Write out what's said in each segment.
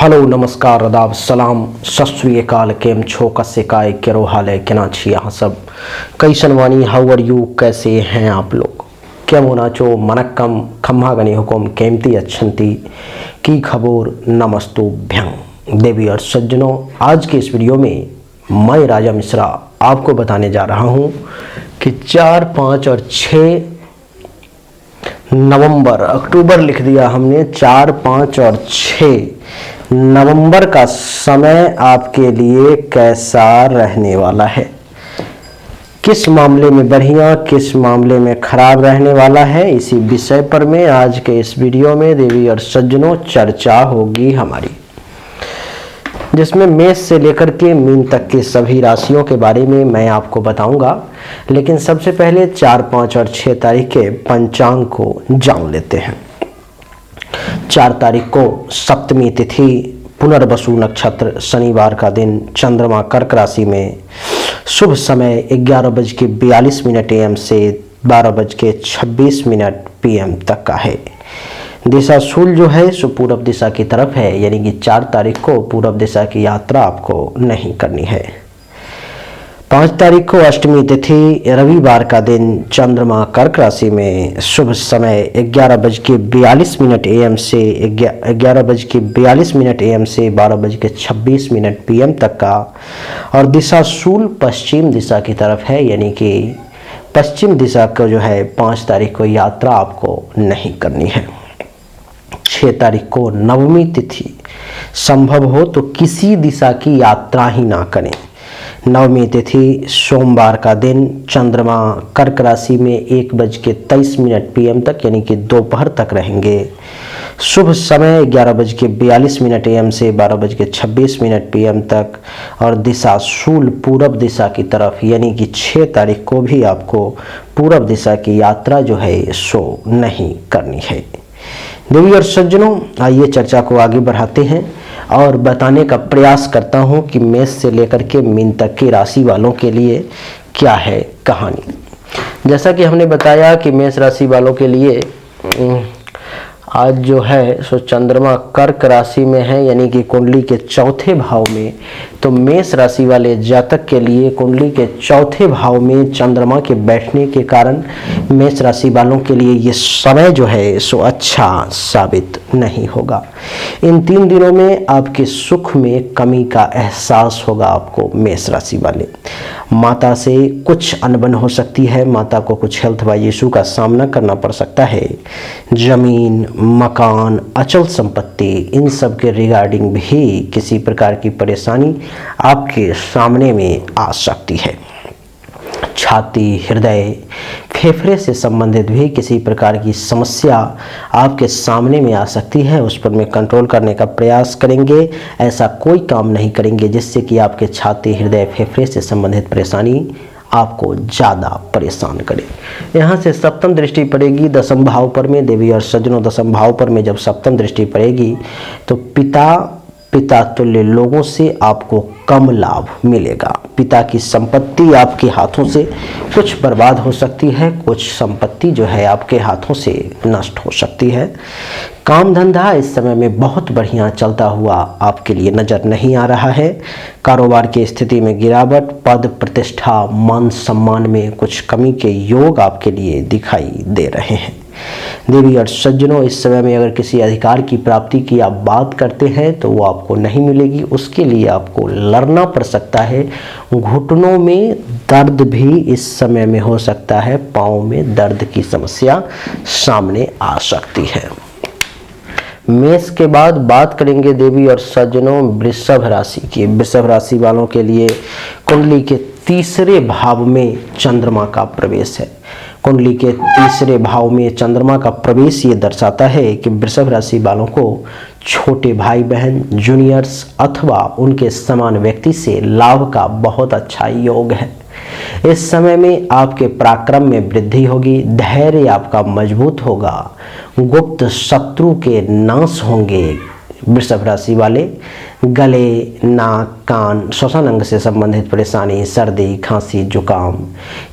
Hello नमस्कार आदाब सलाम सत श्री अकाल केम छो कसे काय केरो हाल है केना छी यहाँ सब कई सनवानी हाउ आर यू कैसे हैं आप लोग क्या मोना चो मनक्कम खम्हा गनी हुकुम केमती अच्छंती की खबर नमस्तु भ्यंग देवी और सज्जनों। आज के इस वीडियो में मैं राजा मिश्रा आपको बताने जा रहा हूँ कि 4, 5 और 6 नवंबर, अक्टूबर लिख दिया हमने, 4, 5 और 6 नवंबर का समय आपके लिए कैसा रहने वाला है, किस मामले में बढ़िया किस मामले में खराब रहने वाला है, इसी विषय पर में आज के इस वीडियो में देवी और सज्जनों चर्चा होगी हमारी, जिसमें मेष से लेकर के मीन तक के सभी राशियों के बारे में मैं आपको बताऊंगा। लेकिन सबसे पहले 4, 5 और 6 तारीख के पंचांग को जान लेते हैं। 4 तारीख को सप्तमी तिथि, पुनर्वसु नक्षत्र, शनिवार का दिन, चंद्रमा कर्क राशि में, शुभ समय 11:42 AM से 12:26 PM तक का है। दिशा शूल जो है सो पूर्व दिशा की तरफ है, यानी कि 4 तारीख को पूर्व दिशा की यात्रा आपको नहीं करनी है। 5 तारीख को अष्टमी तिथि, रविवार का दिन, चंद्रमा कर्क राशि में, शुभ समय 11:42 AM से 11:42 AM से 12:26 PM तक का, और दिशा शूल पश्चिम दिशा की तरफ है, यानी कि पश्चिम दिशा को जो है 5 तारीख को यात्रा आपको नहीं करनी है। 6 तारीख को नवमी तिथि, संभव हो तो किसी दिशा की यात्रा ही ना करें। नवमी तिथि सोमवार का दिन, चंद्रमा कर्क राशि में 1:23 PM तक, यानी कि दोपहर तक रहेंगे। शुभ समय 11:42 AM से 12:26 PM तक, और दिशा शूल पूरब दिशा की तरफ, यानी कि 6 तारीख को भी आपको पूरब दिशा की यात्रा जो है सो नहीं करनी है। देवी और सज्जनों, आइए चर्चा को आगे बढ़ाते हैं और बताने का प्रयास करता हूं कि मेष से लेकर के मीन तक की राशि वालों के लिए क्या है कहानी। जैसा कि हमने बताया कि मेष राशि वालों के लिए आज जो है सो चंद्रमा कर्क राशि में है, यानी कि कुंडली के चौथे भाव में। तो मेष राशि वाले जातक के लिए कुंडली के चौथे भाव में चंद्रमा के बैठने के कारण मेष राशि वालों के लिए ये समय जो है सो अच्छा साबित नहीं होगा। इन 3 दिनों में आपके सुख में कमी का एहसास होगा आपको मेष राशि वाले। माता से कुछ अनबन हो सकती है, माता को कुछ हेल्थ वाइज इशू का सामना करना पड़ सकता है। जमीन, मकान, अचल संपत्ति, इन सब के रिगार्डिंग भी किसी प्रकार की परेशानी आपके सामने में आ सकती है। छाती, हृदय, फेफड़े से संबंधित भी किसी प्रकार की समस्या आपके सामने में आ सकती है, उस पर में कंट्रोल करने का प्रयास करेंगे। ऐसा कोई काम नहीं करेंगे जिससे कि आपके छाती, हृदय, फेफड़े से संबंधित परेशानी आपको ज़्यादा परेशान करे। यहाँ से सप्तम दृष्टि पड़ेगी दसम भाव पर में। देवी और सज्जनों, दसम भाव पर में जब सप्तम दृष्टि पड़ेगी तो पिता तुल्य लोगों से आपको कम लाभ मिलेगा। पिता की संपत्ति आपके हाथों से कुछ बर्बाद हो सकती है, कुछ संपत्ति जो है आपके हाथों से नष्ट हो सकती है। काम धंधा इस समय में बहुत बढ़िया चलता हुआ आपके लिए नजर नहीं आ रहा है। कारोबार की स्थिति में गिरावट, पद प्रतिष्ठा, मान सम्मान में कुछ कमी के योग आपके लिए दिखाई दे रहे हैं। देवी और सज्जनों, इस समय में अगर किसी अधिकार की प्राप्ति की आप बात करते हैं तो वो आपको नहीं मिलेगी, उसके लिए आपको लड़ना पड़ सकता है। घुटनों में दर्द भी इस समय में हो सकता है, पाँव में दर्द की समस्या सामने आ सकती है। मेष के बाद बात करेंगे देवी और सज्जनों वृषभ राशि की। वृषभ राशि वालों के लिए कुंडली के तीसरे भाव में चंद्रमा का प्रवेश है। कुंडली के तीसरे भाव में चंद्रमा का प्रवेश ये दर्शाता है कि वृषभ राशि वालों को छोटे भाई बहन, जूनियर्स अथवा उनके समान व्यक्ति से लाभ का बहुत अच्छा योग है। इस समय में आपके पराक्रम में वृद्धि होगी, धैर्य आपका मजबूत होगा, गुप्त शत्रु के नाश होंगे। वृषभ राशि वाले गले, नाक, कान, श्वसन अंग से संबंधित परेशानी, सर्दी, खांसी, जुकाम,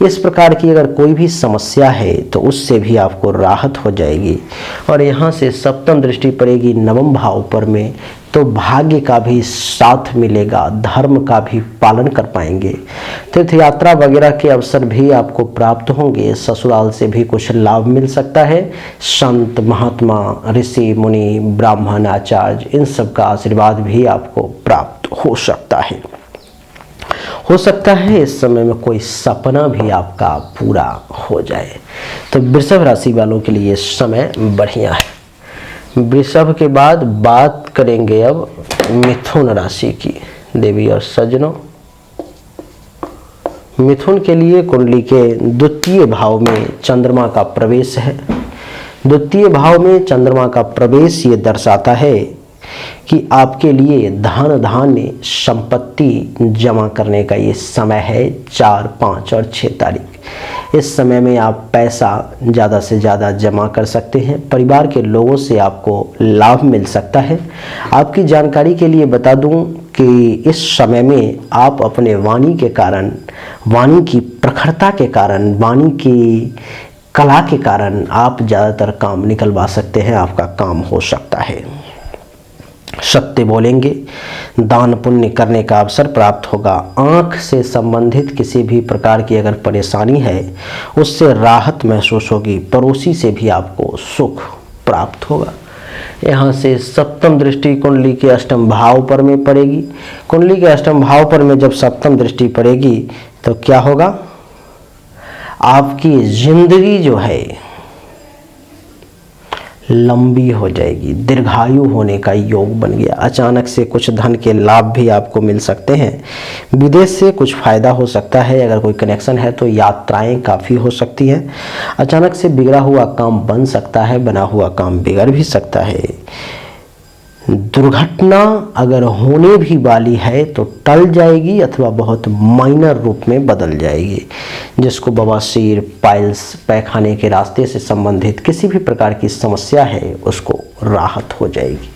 इस प्रकार की अगर कोई भी समस्या है तो उससे भी आपको राहत हो जाएगी। और यहाँ से सप्तम दृष्टि पड़ेगी नवम भाव पर में, तो भाग्य का भी साथ मिलेगा, धर्म का भी पालन कर पाएंगे। तीर्थ यात्रा वगैरह के अवसर भी आपको प्राप्त होंगे। ससुराल से भी कुछ लाभ मिल सकता है। संत महात्मा, ऋषि मुनि, ब्राह्मण, आचार्य, इन सब का आशीर्वाद भी आपको प्राप्त हो सकता है। हो सकता है इस समय में कोई सपना भी आपका पूरा हो जाए। तो वृषभ राशि वालों के लिए समय बढ़िया है। वृषभ के बाद बात करेंगे अब मिथुन राशि की। देवी और सज्जनों, मिथुन के लिए कुंडली के द्वितीय भाव में चंद्रमा का प्रवेश है। द्वितीय भाव में चंद्रमा का प्रवेश ये दर्शाता है कि आपके लिए धन धान्य संपत्ति जमा करने का ये समय है। 4, 5 और 6 तारीख, इस समय में आप पैसा ज़्यादा से ज़्यादा जमा कर सकते हैं। परिवार के लोगों से आपको लाभ मिल सकता है। आपकी जानकारी के लिए बता दूं कि इस समय में आप अपने वाणी के कारण, वाणी की प्रखरता के कारण, वाणी की कला के कारण आप ज़्यादातर काम निकलवा सकते हैं। आपका काम हो सकता है। सत्य बोलेंगे, दान पुण्य करने का अवसर प्राप्त होगा। आँख से संबंधित किसी भी प्रकार की अगर परेशानी है उससे राहत महसूस होगी। पड़ोसी से भी आपको सुख प्राप्त होगा। यहाँ से सप्तम दृष्टि कुंडली के अष्टम भाव पर में पड़ेगी। कुंडली के अष्टम भाव पर में जब सप्तम दृष्टि पड़ेगी तो क्या होगा, आपकी जिंदगी जो है लंबी हो जाएगी, दीर्घायु होने का योग बन गया। अचानक से कुछ धन के लाभ भी आपको मिल सकते हैं। विदेश से कुछ फायदा हो सकता है। अगर कोई कनेक्शन है तो यात्राएं काफ़ी हो सकती हैं। अचानक से बिगड़ा हुआ काम बन सकता है, बना हुआ काम बिगड़ भी सकता है। दुर्घटना अगर होने भी वाली है तो टल जाएगी अथवा बहुत माइनर रूप में बदल जाएगी। जिसको बवासीर, पाइल्स, पैखाने के रास्ते से संबंधित किसी भी प्रकार की समस्या है उसको राहत हो जाएगी।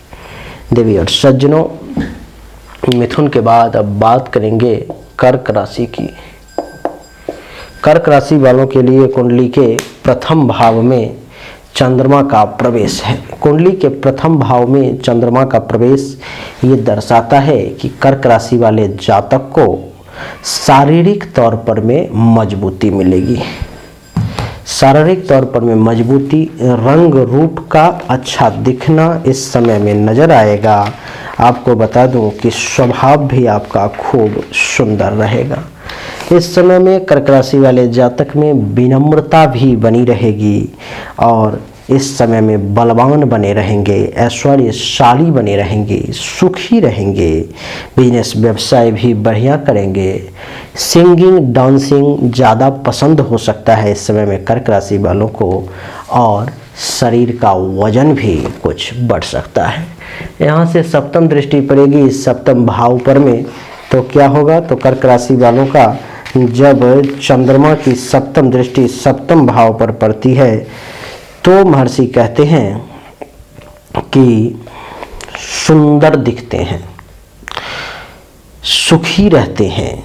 देवी और सज्जनों, मिथुन के बाद अब बात करेंगे कर्क राशि की। कर्क राशि वालों के लिए कुंडली के प्रथम भाव में चंद्रमा का प्रवेश है। कुंडली के प्रथम भाव में चंद्रमा का प्रवेश ये दर्शाता है कि कर्क राशि वाले जातक को शारीरिक तौर पर में मजबूती मिलेगी। शारीरिक तौर पर में मजबूती, रंग रूप का अच्छा दिखना इस समय में नजर आएगा। आपको बता दूं कि स्वभाव भी आपका खूब सुंदर रहेगा। इस समय में कर्क राशि वाले जातक में विनम्रता भी बनी रहेगी और इस समय में बलवान बने रहेंगे, ऐश्वर्यशाली बने रहेंगे, सुखी रहेंगे। बिजनेस व्यवसाय भी बढ़िया करेंगे। सिंगिंग, डांसिंग ज़्यादा पसंद हो सकता है इस समय में कर्क राशि वालों को और शरीर का वजन भी कुछ बढ़ सकता है। यहाँ से सप्तम दृष्टि पड़ेगी सप्तम भाव पर में तो क्या होगा, तो कर्क राशि वालों का जब चंद्रमा की सप्तम दृष्टि सप्तम भाव पर पड़ती है तो महर्षि कहते हैं कि सुंदर दिखते हैं, सुखी रहते हैं,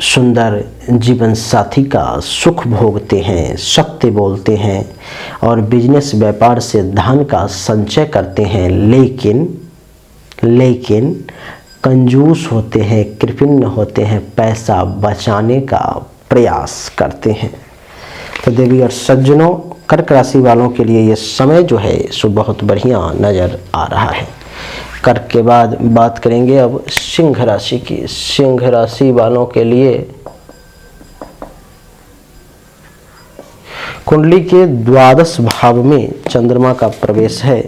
सुंदर जीवन साथी का सुख भोगते हैं, सत्य बोलते हैं और बिजनेस व्यापार से धन का संचय करते हैं। लेकिन कंजूस होते हैं, कृपण होते हैं, पैसा बचाने का प्रयास करते हैं। तो देवी और सज्जनों, कर्क राशि वालों के लिए ये समय जो है सो बहुत बढ़िया नज़र आ रहा है। कर्क के बाद बात करेंगे अब सिंह राशि की। सिंह राशि वालों के लिए कुंडली के द्वादश भाव में चंद्रमा का प्रवेश है।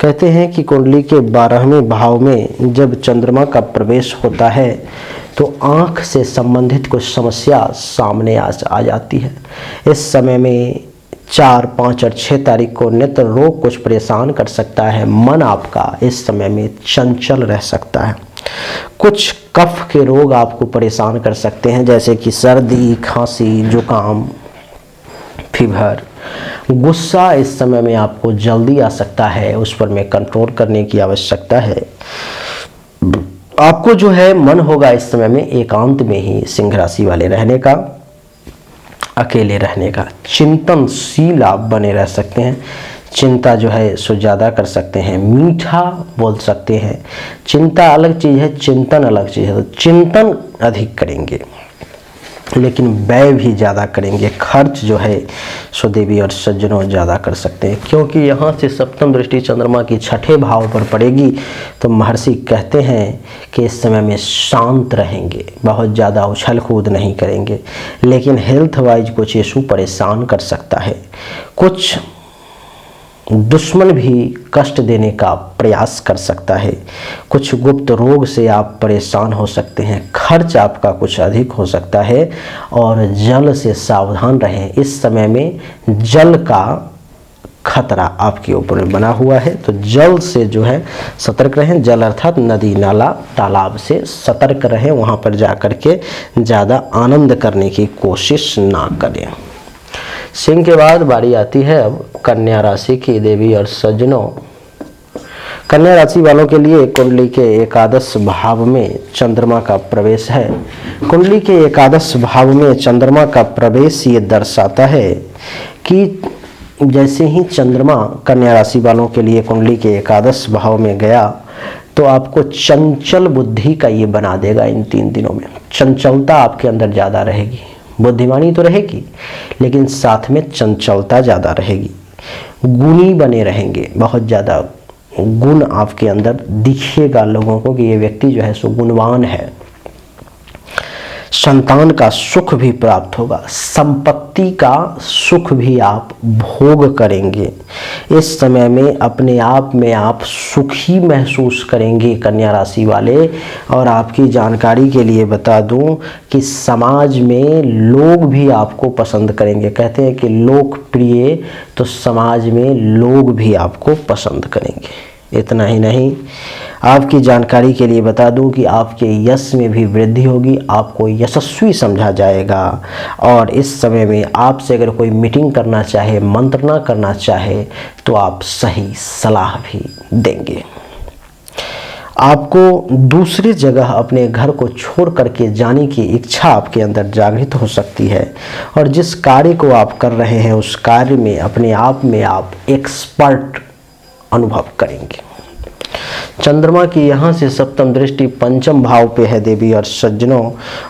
कहते हैं कि कुंडली के 12वें भाव में जब चंद्रमा का प्रवेश होता है तो आँख से संबंधित कुछ समस्या सामने आ जाती है। इस समय में 4, 5 और 6 तारीख को नेत्र रोग कुछ परेशान कर सकता है। मन आपका इस समय में चंचल रह सकता है। कुछ कफ के रोग आपको परेशान कर सकते हैं, जैसे कि सर्दी, खांसी, जुकाम, फीवर। गुस्सा इस समय में आपको जल्दी आ सकता है, उस पर में कंट्रोल करने की आवश्यकता है। आपको जो है मन होगा इस समय में एकांत में ही सिंह राशि वाले रहने का, अकेले रहने का। चिंतनशील आप बने रह सकते हैं। चिंता जो है सो ज़्यादा कर सकते हैं, मीठा बोल सकते हैं। चिंता अलग चीज़ है, चिंतन अलग चीज़ है। तो चिंतन अधिक करेंगे लेकिन व्यय भी ज़्यादा करेंगे, खर्च जो है सो देवी और सज्जनों ज़्यादा कर सकते हैं, क्योंकि यहाँ से सप्तम दृष्टि चंद्रमा की छठे भाव पर पड़ेगी। तो महर्षि कहते हैं कि इस समय में शांत रहेंगे, बहुत ज़्यादा उछल कूद नहीं करेंगे, लेकिन हेल्थ वाइज कुछ इशू परेशान कर सकता है। कुछ दुश्मन भी कष्ट देने का प्रयास कर सकता है, कुछ गुप्त रोग से आप परेशान हो सकते हैं, खर्च आपका कुछ अधिक हो सकता है। और जल से सावधान रहें, इस समय में जल का खतरा आपके ऊपर बना हुआ है। तो जल से जो है सतर्क रहें, जल अर्थात नदी नाला तालाब से सतर्क रहें, वहाँ पर जा कर के ज़्यादा आनंद करने की कोशिश ना करें। सिंह के बाद बारी आती है अब कन्या राशि की देवी और सज्जनों। कन्या राशि वालों के लिए कुंडली के एकादश भाव में चंद्रमा का प्रवेश है। कुंडली के एकादश भाव में चंद्रमा का प्रवेश ये दर्शाता है कि जैसे ही चंद्रमा कन्या राशि वालों के लिए कुंडली के एकादश भाव में गया तो आपको चंचल बुद्धि का ये बना देगा। इन 3 दिनों में चंचलता आपके अंदर ज़्यादा रहेगी, बुद्धिमानी तो रहेगी लेकिन साथ में चंचलता ज़्यादा रहेगी, गुणी बने रहेंगे, बहुत ज़्यादा गुण आपके अंदर दिखेगा लोगों को कि ये व्यक्ति जो है सो गुणवान है। संतान का सुख भी प्राप्त होगा, संपत्ति का सुख भी आप भोग करेंगे। इस समय में अपने आप में आप सुखी महसूस करेंगे कन्या राशि वाले। और आपकी जानकारी के लिए बता दूं कि समाज में लोग भी आपको पसंद करेंगे। कहते हैं कि लोकप्रिय, तो समाज में लोग भी आपको पसंद करेंगे। इतना ही नहीं, आपकी जानकारी के लिए बता दूं कि आपके यश में भी वृद्धि होगी, आपको यशस्वी समझा जाएगा। और इस समय में आपसे अगर कोई मीटिंग करना चाहे, मंत्रणा करना चाहे तो आप सही सलाह भी देंगे। आपको दूसरी जगह अपने घर को छोड़ करके जाने की इच्छा आपके अंदर जागृत हो सकती है। और जिस कार्य को आप कर रहे हैं उस कार्य में अपने आप में आप एक्सपर्ट अनुभव करेंगे। चंद्रमा की यहाँ से सप्तम दृष्टि पंचम भाव पे है देवी और सज्जनों।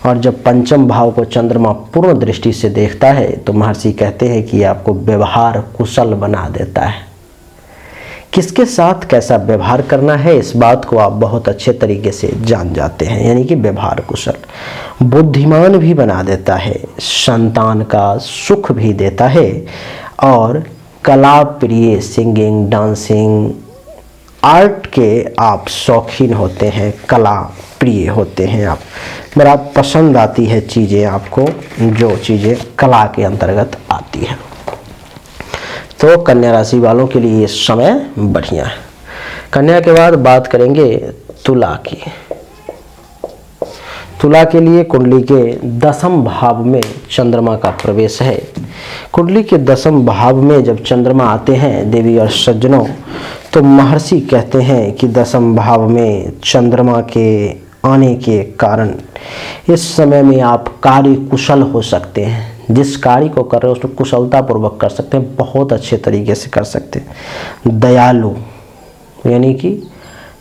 और जब पंचम भाव को चंद्रमा पूर्ण दृष्टि से देखता है तो महर्षि कहते हैं कि आपको व्यवहार कुशल बना देता है। किसके साथ कैसा व्यवहार करना है इस बात को आप बहुत अच्छे तरीके से जान जाते हैं, यानी कि व्यवहार कुशल। बुद्धिमान भी बना देता है, संतान का सुख भी देता है। और कला प्रिय, सिंगिंग, डांसिंग, आर्ट के आप शौकीन होते हैं, कला प्रिय होते हैं आप, मेरा पसंद आती है चीज़ें आपको, जो चीज़ें कला के अंतर्गत आती है। तो कन्या राशि वालों के लिए ये समय बढ़िया है। कन्या के बाद बात करेंगे तुला की। तुला के लिए कुंडली के 10वें भाव में चंद्रमा का प्रवेश है। कुंडली के 10वें भाव में जब चंद्रमा आते हैं देवी और सज्जनों, तो महर्षि कहते हैं कि 10वें भाव में चंद्रमा के आने के कारण इस समय में आप कार्य कुशल हो सकते हैं। जिस कार्य को कर रहे हो उसको कुशलता पूर्वक कर सकते हैं, बहुत अच्छे तरीके से कर सकते हैं। दयालु, यानी कि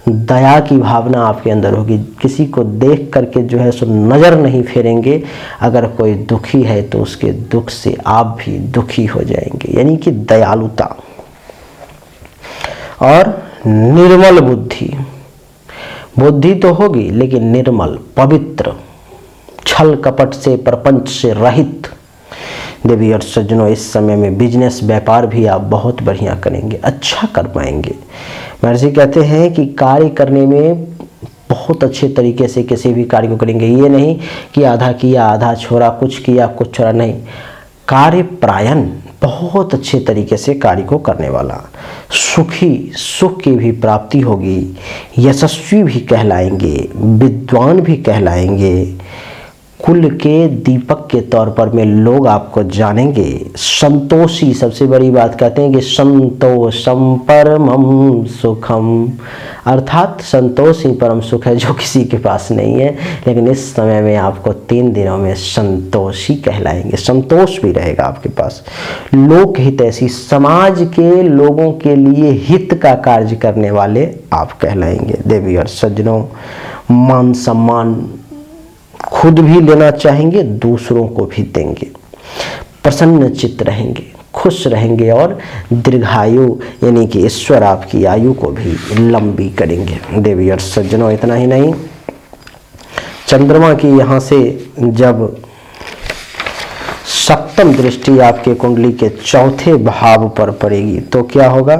दया की भावना आपके अंदर होगी, किसी को देख करके जो है सो नज़र नहीं फेरेंगे। अगर कोई दुखी है तो उसके दुख से आप भी दुखी हो जाएंगे, यानी कि दयालुता। और निर्मल बुद्धि, बुद्धि तो होगी लेकिन निर्मल, पवित्र, छल कपट से, प्रपंच से रहित। देवी और सज्जनों, इस समय में बिजनेस, व्यापार भी आप बहुत बढ़िया करेंगे, अच्छा कर पाएंगे। महर्षि कहते हैं कि कार्य करने में बहुत अच्छे तरीके से किसी भी कार्य को करेंगे। ये नहीं कि आधा किया आधा छोड़ा, कुछ किया कुछ छोड़ा, नहीं, कार्य प्रायण बहुत अच्छे तरीके से कार्य को करने वाला, सुखी, सुख की भी प्राप्ति होगी, यशस्वी भी कहलाएंगे, विद्वान भी कहलाएंगे, कुल के दीपक के तौर पर में लोग आपको जानेंगे। संतोषी, सबसे बड़ी बात कहते हैं कि संतोषम परमम सुखम, अर्थात संतोष ही परम सुख है जो किसी के पास नहीं है। लेकिन इस समय में आपको 3 दिनों में संतोषी कहलाएंगे, संतोष भी रहेगा आपके पास। लोक हित, ऐसी समाज के लोगों के लिए हित का कार्य करने वाले आप कहलाएंगे। देवी और सज्जनों, मान सम्मान खुद भी लेना चाहेंगे, दूसरों को भी देंगे। प्रसन्न चित्त रहेंगे, खुश रहेंगे और दीर्घायु यानी कि ईश्वर आपकी आयु को भी लंबी करेंगे। देवी और सज्जनों, इतना ही नहीं, चंद्रमा की यहाँ से जब सप्तम दृष्टि आपके कुंडली के चौथे भाव पर पड़ेगी तो क्या होगा?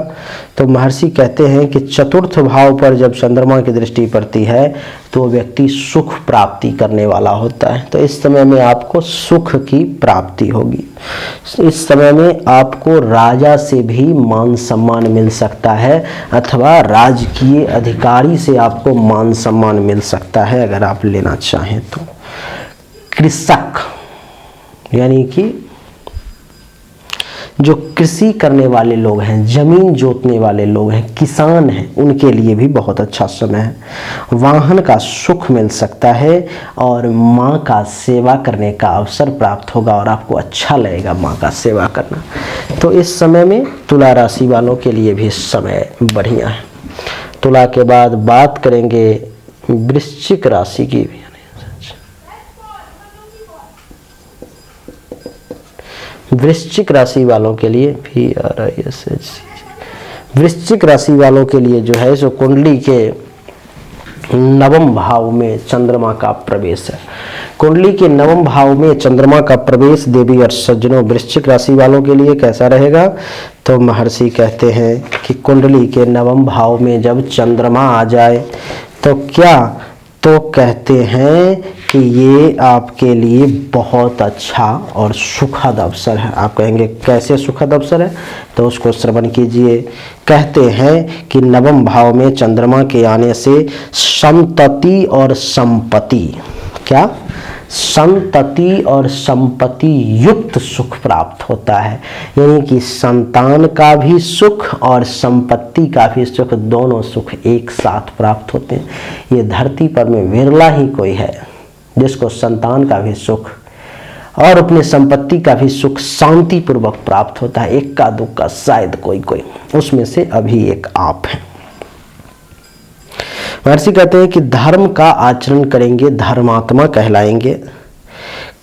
तो महर्षि कहते हैं कि चतुर्थ भाव पर जब चंद्रमा की दृष्टि पड़ती है तो व्यक्ति सुख प्राप्ति करने वाला होता है। तो इस समय में आपको सुख की प्राप्ति होगी। इस समय में आपको राजा से भी मान सम्मान मिल सकता है अथवा राजकीय अधिकारी से आपको मान सम्मान मिल सकता है अगर आप लेना चाहें तो। कृषक यानी कि जो कृषि करने वाले लोग हैं, जमीन जोतने वाले लोग हैं, किसान हैं, उनके लिए भी बहुत अच्छा समय है। वाहन का सुख मिल सकता है और माँ का सेवा करने का अवसर प्राप्त होगा और आपको अच्छा लगेगा माँ का सेवा करना। तो इस समय में तुला राशि वालों के लिए भी समय बढ़िया है। तुला के बाद बात करेंगे वृश्चिक राशि की भी। वृश्चिक राशि वालों के लिए भी वृश्चिक राशि वालों के लिए जो है सो कुंडली के नवम भाव में चंद्रमा का प्रवेश है। कुंडली के नवम भाव में चंद्रमा का प्रवेश देवी और सज्जनों वृश्चिक राशि वालों के लिए कैसा रहेगा? तो महर्षि कहते हैं कि कुंडली के नवम भाव में जब चंद्रमा आ जाए तो क्या, तो कहते हैं कि ये आपके लिए बहुत अच्छा और सुखद अवसर है। आप कहेंगे कैसे सुखद अवसर है? तो उसको श्रवण कीजिए। कहते हैं कि नवम भाव में चंद्रमा के आने से संतति और संपत्ति, क्या? संतति और संपत्ति युक्त सुख प्राप्त होता है। यानी कि संतान का भी सुख और संपत्ति का भी सुख, दोनों सुख एक साथ प्राप्त होते हैं। ये धरती पर में विरला ही कोई है जिसको संतान का भी सुख और अपने संपत्ति का भी सुख शांति पूर्वक प्राप्त होता है। इक्का दुक्का शायद कोई, उसमें से अभी एक आप हैं। महर्षि कहते हैं कि धर्म का आचरण करेंगे, धर्मात्मा कहलाएंगे,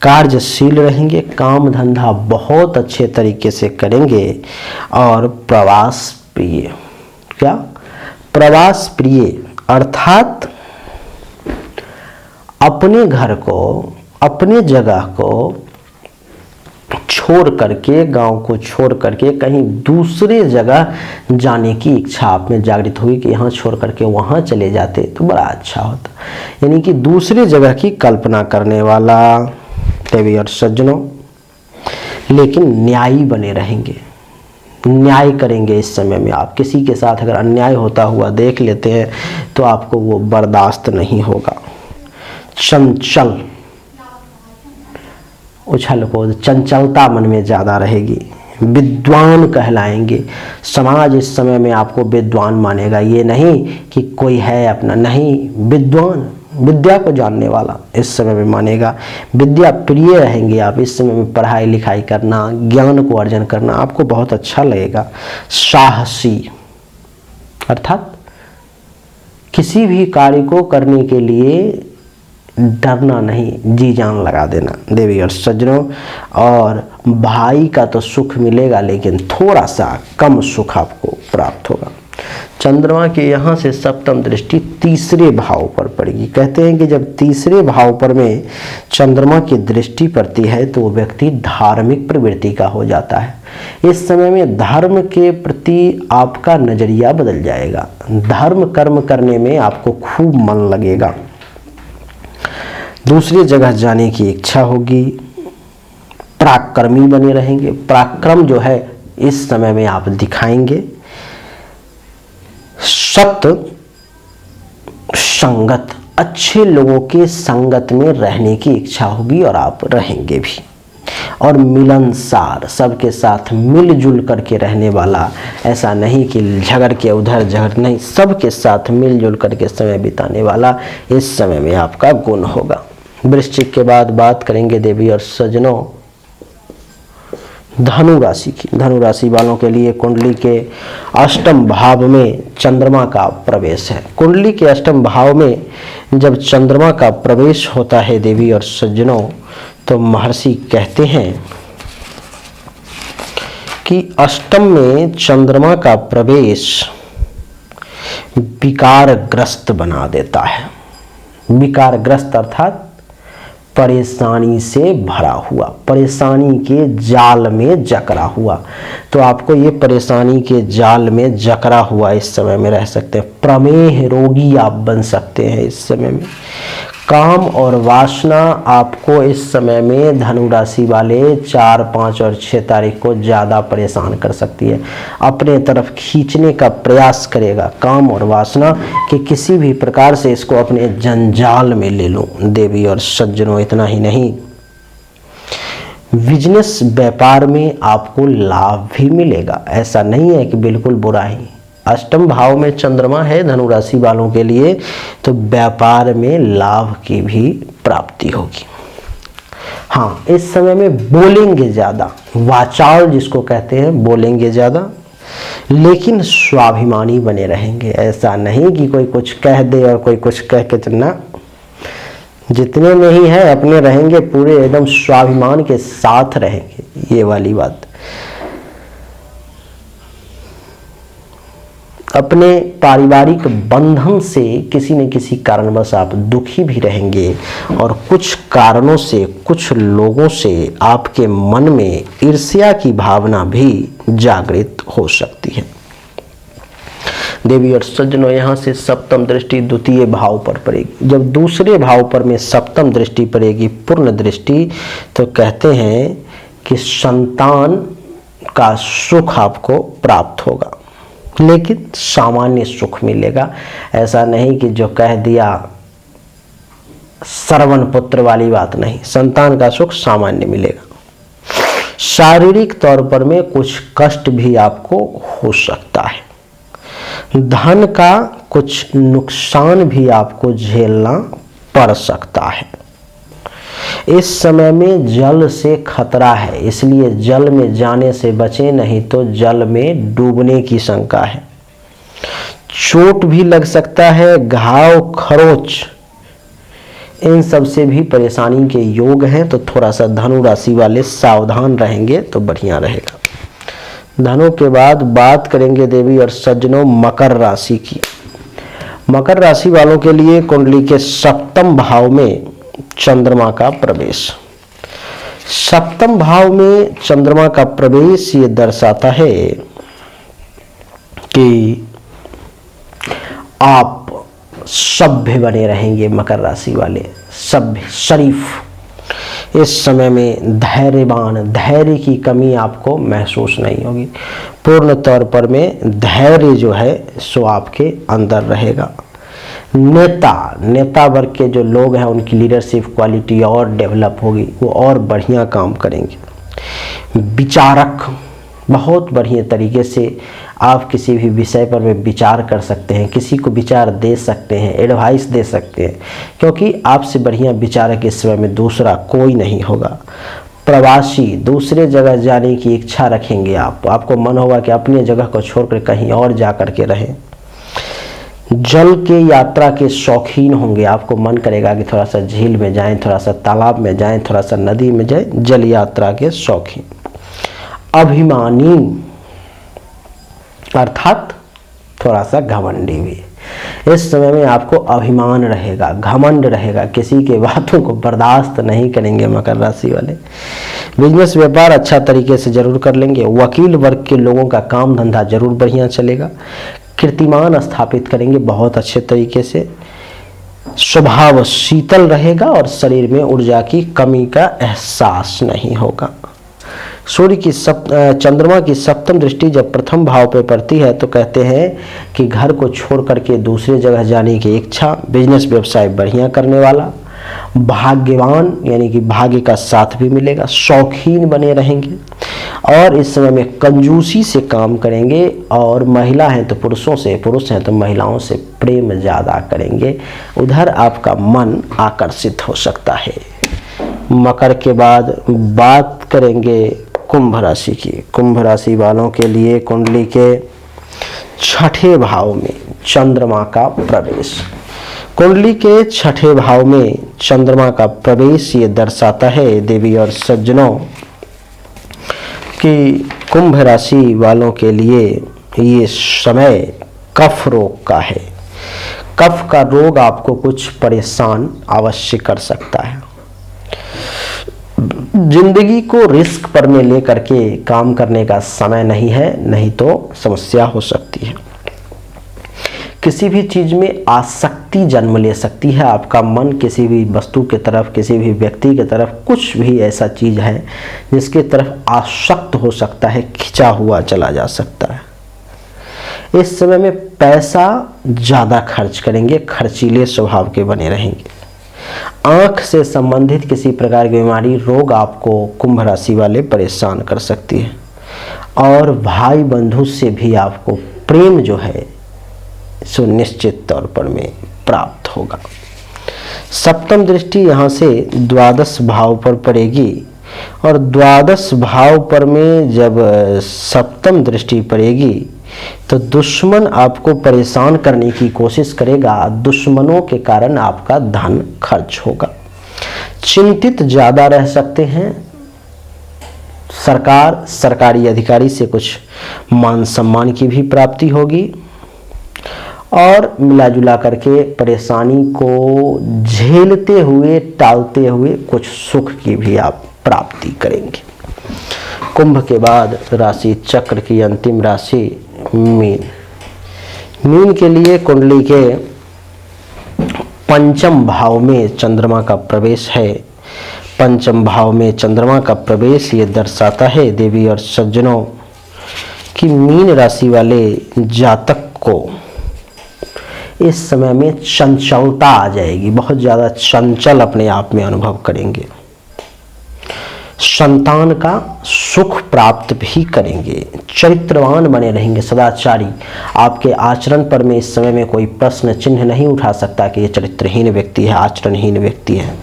कार्यशील रहेंगे, काम धंधा बहुत अच्छे तरीके से करेंगे और प्रवास प्रिय। क्या? प्रवास प्रिय अर्थात अपने घर को, अपने जगह को छोड़ करके, गांव को छोड़ करके कहीं दूसरे जगह जाने की इच्छा आप में जागृत हुई कि यहाँ छोड़ करके वहाँ चले जाते तो बड़ा अच्छा होता। यानी कि दूसरे जगह की कल्पना करने वाला देवी और सज्जनों, लेकिन न्यायी बने रहेंगे, न्याय करेंगे। इस समय में आप किसी के साथ अगर अन्याय होता हुआ देख लेते हैं तो आपको वो बर्दाश्त नहीं होगा। चंचल, उछल कूद, चंचलता मन में ज़्यादा रहेगी। विद्वान कहलाएंगे, समाज इस समय में आपको विद्वान मानेगा। ये नहीं कि कोई है अपना, नहीं, विद्वान, विद्या को जानने वाला इस समय में मानेगा। विद्या प्रिय रहेंगे आप इस समय में, पढ़ाई लिखाई करना, ज्ञान को अर्जन करना आपको बहुत अच्छा लगेगा। साहसी अर्थात किसी भी कार्य को करने के लिए डरना नहीं, जी जान लगा देना देवी और सज्जनों। और भाई का तो सुख मिलेगा लेकिन थोड़ा सा कम सुख आपको प्राप्त होगा। चंद्रमा के यहाँ से सप्तम दृष्टि तीसरे भाव पर पड़ेगी। कहते हैं कि जब तीसरे भाव पर में चंद्रमा की दृष्टि पड़ती है तो वो व्यक्ति धार्मिक प्रवृत्ति का हो जाता है। इस समय में धर्म के प्रति आपका नजरिया बदल जाएगा, धर्म कर्म करने में आपको खूब मन लगेगा, दूसरी जगह जाने की इच्छा होगी, पराक्रमी बने रहेंगे। पराक्रम जो है इस समय में आप दिखाएंगे। सत संगत अच्छे लोगों के संगत में रहने की इच्छा होगी और आप रहेंगे भी। और मिलनसार, सबके साथ मिलजुल करके रहने वाला, ऐसा नहीं कि झगड़ के उधर झगड़, नहीं, सबके साथ मिलजुल करके समय बिताने वाला इस समय में आपका गुण होगा। वृश्चिक के बाद बात करेंगे देवी और सज्जनों धनु राशि की। धनु राशि वालों के लिए कुंडली के अष्टम भाव में चंद्रमा का प्रवेश है। कुंडली के अष्टम भाव में जब चंद्रमा का प्रवेश होता है देवी और सज्जनों, तो महर्षि कहते हैं कि अष्टम में चंद्रमा का प्रवेश विकारग्रस्त बना देता है। विकारग्रस्त अर्थात परेशानी से भरा हुआ, परेशानी के जाल में जकड़ा हुआ। तो आपको ये परेशानी के जाल में जकड़ा हुआ इस समय में रह सकते हैं। प्रमेह रोगी आप बन सकते हैं इस समय में। काम और वासना आपको इस समय में धनु राशि वाले 4, 5 और 6 तारीख को ज़्यादा परेशान कर सकती है। अपने तरफ खींचने का प्रयास करेगा काम और वासना कि किसी भी प्रकार से इसको अपने जंजाल में ले लूं। देवी और सज्जनों, इतना ही नहीं, बिजनेस व्यापार में आपको लाभ भी मिलेगा। ऐसा नहीं है कि बिल्कुल बुरा ही। अष्टम भाव में चंद्रमा है धनु राशि वालों के लिए, तो व्यापार में लाभ की भी प्राप्ति होगी। हाँ, इस समय में बोलेंगे ज़्यादा, वाचाल जिसको कहते हैं, बोलेंगे ज़्यादा, लेकिन स्वाभिमानी बने रहेंगे। ऐसा नहीं कि कोई कुछ कह दे और कोई कुछ कह के चलना, जितने में ही है अपने रहेंगे, पूरे एकदम स्वाभिमान के साथ रहेंगे। ये वाली बात। अपने पारिवारिक बंधन से किसी न किसी कारणवश आप दुखी भी रहेंगे और कुछ कारणों से, कुछ लोगों से आपके मन में ईर्ष्या की भावना भी जागृत हो सकती है। देवी और सज्जनों, यहाँ से सप्तम दृष्टि द्वितीय भाव पर पड़ेगी। जब दूसरे भाव पर में सप्तम दृष्टि पड़ेगी, पूर्ण दृष्टि, तो कहते हैं कि संतान का सुख आपको प्राप्त होगा, लेकिन सामान्य सुख मिलेगा। ऐसा नहीं कि जो कह दिया श्रवण पुत्र वाली बात नहीं। संतान का सुख सामान्य मिलेगा। शारीरिक तौर पर में कुछ कष्ट भी आपको हो सकता है। धन का कुछ नुकसान भी आपको झेलना पड़ सकता है। इस समय में जल से खतरा है, इसलिए जल में जाने से बचें, नहीं तो जल में डूबने की शंका है। चोट भी लग सकता है, घाव, खरोच, इन सब से भी परेशानी के योग हैं। तो थोड़ा सा धनु राशि वाले सावधान रहेंगे तो बढ़िया रहेगा। धनु के बाद बात करेंगे देवी और सज्जनों मकर राशि की। मकर राशि वालों के लिए कुंडली के सप्तम भाव में चंद्रमा का प्रवेश। सप्तम भाव में चंद्रमा का प्रवेश ये दर्शाता है कि आप सभ्य बने रहेंगे। मकर राशि वाले सभ्य, शरीफ। इस समय में धैर्यवान, धैर्य की कमी आपको महसूस नहीं होगी। पूर्ण तौर पर में धैर्य जो है सो आपके अंदर रहेगा। नेता वर्ग के जो लोग हैं उनकी लीडरशिप क्वालिटी और डेवलप होगी, वो और बढ़िया काम करेंगे। विचारक, बहुत बढ़िया तरीके से आप किसी भी विषय पर में विचार कर सकते हैं, किसी को विचार दे सकते हैं, एडवाइस दे सकते हैं, क्योंकि आपसे बढ़िया विचारक इस समय में दूसरा कोई नहीं होगा। प्रवासी, दूसरे जगह जाने की इच्छा रखेंगे आपको मन होगा कि अपनी जगह को छोड़कर कहीं और जा कर के रहें। जल के यात्रा के शौकीन होंगे, आपको मन करेगा कि थोड़ा सा झील में जाएं, थोड़ा सा तालाब में जाएं, थोड़ा सा नदी में जाएं। जल यात्रा के शौकीन। अभिमानी अर्थात थोड़ा सा घमंडी भी। इस समय में आपको अभिमान रहेगा, घमंड रहेगा, किसी के बातों को बर्दाश्त नहीं करेंगे मकर राशि वाले। बिजनेस व्यापार अच्छा तरीके से जरूर कर लेंगे। वकील वर्ग के लोगों का काम धंधा जरूर बढ़िया चलेगा। कीर्तिमान स्थापित करेंगे बहुत अच्छे तरीके से। स्वभाव शीतल रहेगा और शरीर में ऊर्जा की कमी का एहसास नहीं होगा। सूर्य की चंद्रमा की सप्तम दृष्टि जब प्रथम भाव पे पड़ती है तो कहते हैं कि घर को छोड़ करके दूसरे जगह जाने की इच्छा, बिजनेस व्यवसाय बढ़िया करने वाला, भाग्यवान यानी कि भाग्य का साथ भी मिलेगा, शौकीन बने रहेंगे और इस समय में कंजूसी से काम करेंगे। और महिला हैं तो पुरुषों से, पुरुष हैं तो महिलाओं से प्रेम ज़्यादा करेंगे। उधर आपका मन आकर्षित हो सकता है। मकर के बाद बात करेंगे कुंभ राशि की। कुंभ राशि वालों के लिए कुंडली के छठे भाव में चंद्रमा का प्रवेश। कुंडली के छठे भाव में चंद्रमा का प्रवेश ये दर्शाता है देवी और सज्जनों कि कुंभ राशि वालों के लिए ये समय कफ रोग का है। कफ का रोग आपको कुछ परेशान अवश्य कर सकता है। जिंदगी को रिस्क पर में लेकर के काम करने का समय नहीं है, नहीं तो समस्या हो सकती है। किसी भी चीज में आसक्ति जन्म ले सकती है। आपका मन किसी भी वस्तु के तरफ, किसी भी व्यक्ति के तरफ, कुछ भी ऐसा चीज है जिसके तरफ आसक्त हो सकता है, खिंचा हुआ चला जा सकता है। इस समय में पैसा ज्यादा खर्च करेंगे, खर्चीले स्वभाव के बने रहेंगे। आंख से संबंधित किसी प्रकार की बीमारी, रोग आपको कुंभ राशि वाले परेशान कर सकती है। और भाई बंधु से भी आपको प्रेम जो है सो निश्चित तौर पर में प्राप्त होगा। सप्तम दृष्टि यहाँ से द्वादश भाव पर पड़ेगी और द्वादश भाव पर में जब सप्तम दृष्टि पड़ेगी तो दुश्मन आपको परेशान करने की कोशिश करेगा। दुश्मनों के कारण आपका धन खर्च होगा। चिंतित ज्यादा रह सकते हैं। सरकारी अधिकारी से कुछ मान सम्मान की भी प्राप्ति होगी और मिला जुला करके परेशानी को झेलते हुए, टालते हुए कुछ सुख की भी आप प्राप्ति करेंगे। कुंभ के बाद राशि चक्र की अंतिम राशि मीन। मीन के लिए कुंडली के पंचम भाव में चंद्रमा का प्रवेश है। पंचम भाव में चंद्रमा का प्रवेश ये दर्शाता है देवी और सज्जनों कि मीन राशि वाले जातक को इस समय में चंचलता आ जाएगी। बहुत ज़्यादा चंचल अपने आप में अनुभव करेंगे। संतान का सुख प्राप्त भी करेंगे। चरित्रवान बने रहेंगे, सदाचारी। आपके आचरण पर में इस समय में कोई प्रश्न चिन्ह नहीं उठा सकता कि ये चरित्रहीन व्यक्ति है, आचरणहीन व्यक्ति है।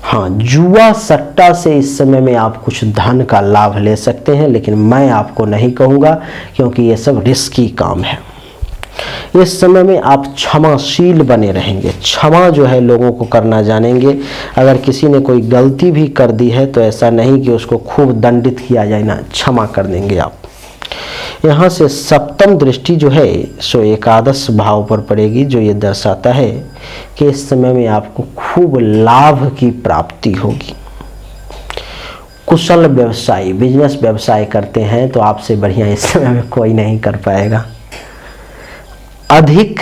हाँ, जुआ सट्टा से इस समय में आप कुछ धन का लाभ ले सकते हैं, लेकिन मैं आपको नहीं कहूँगा क्योंकि ये सब रिस्की काम है। इस समय में आप क्षमाशील बने रहेंगे। क्षमा जो है लोगों को करना जानेंगे। अगर किसी ने कोई गलती भी कर दी है तो ऐसा नहीं कि उसको खूब दंडित किया जाए ना, क्षमा कर देंगे आप। यहाँ से सप्तम दृष्टि जो है सो एकादश भाव पर पड़ेगी, जो ये दर्शाता है कि इस समय में आपको खूब लाभ की प्राप्ति होगी। कुशल व्यवसायी, बिजनेस व्यवसाय करते हैं तो आपसे बढ़िया इस समय में कोई नहीं कर पाएगा। अधिक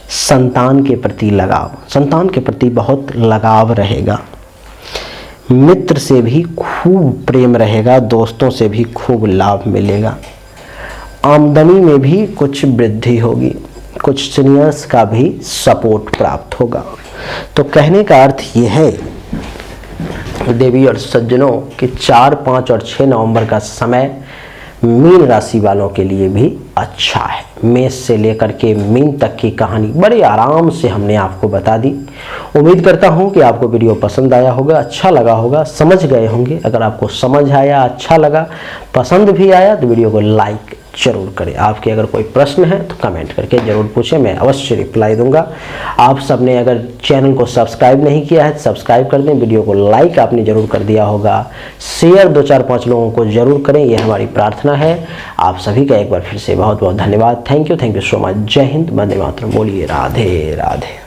संतान के प्रति लगाव, संतान के प्रति बहुत लगाव रहेगा। मित्र से भी खूब प्रेम रहेगा, दोस्तों से भी खूब लाभ मिलेगा। आमदनी में भी कुछ वृद्धि होगी, कुछ सीनियर्स का भी सपोर्ट प्राप्त होगा। तो कहने का अर्थ ये है देवी और सज्जनों कि 4, 5 और 6 नवंबर का समय मीन राशि वालों के लिए भी अच्छा है। मेष से लेकर के मीन तक की कहानी बड़े आराम से हमने आपको बता दी। उम्मीद करता हूं कि आपको वीडियो पसंद आया होगा, अच्छा लगा होगा, समझ गए होंगे। अगर आपको समझ आया, अच्छा लगा, पसंद भी आया तो वीडियो को लाइक जरूर करें। आपके अगर कोई प्रश्न है तो कमेंट करके जरूर पूछें, मैं अवश्य रिप्लाई दूंगा। आप सबने अगर चैनल को सब्सक्राइब नहीं किया है तो सब्सक्राइब कर दें। वीडियो को लाइक आपने जरूर कर दिया होगा, शेयर 2, 4, 5 लोगों को जरूर करें, यह हमारी प्रार्थना है। आप सभी का एक बार फिर से बहुत बहुत धन्यवाद। Thank you so much. जय हिंद, वंदे मातरम। बोलिए राधे राधे।